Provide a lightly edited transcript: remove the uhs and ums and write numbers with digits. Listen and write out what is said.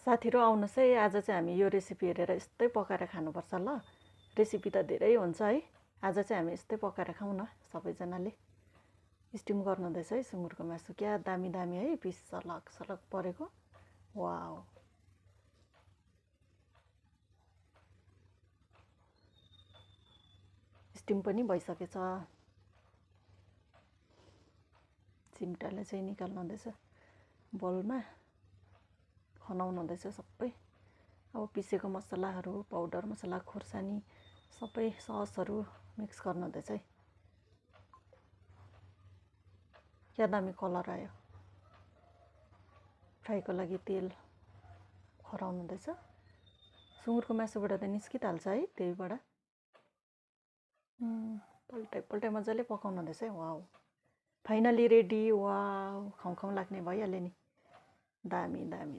साथीहरू आउनुहोस् है। आज चाहिँ हामी यो रेसिपी हेरेर यस्तै पकाएर खानुपर्छ ल। रेसिपी त धेरै हुन्छ है, आज चाहिँ हामी यस्तै पकाएर खाउँ न सबैजनाले। स्टिम गर्नुहुँदैछ है सुँगुरको मासु, क्या दामी दामी है, पिस सलक सलक परेको। वाउ, स्टिम पनि भइसकेछ। चिम्टाले चाहिँ निकाल्नु हुँदैछ, बोलमा खनाउनु हुँदैछ सबै। अब पिसेको मसलाहरू, पाउडर मसला, खोर्सानी, सबै ससहरू मिक्स गर्नु हुँदैछ है। क्या दामी कलर आयो। फ्राईको लागि तेल खराउनु हुँदैछ। सुँगुरको मासुबाट त निस्किहाल्छ है, त्यहीबाट पल्टाइ पल्टाइ मजाले पकाउनु हुँदैछ है। Wow, finally ready. वाउ, खाउँ खाउँ लाग्ने भइहाल्यो नि। दामी दामी।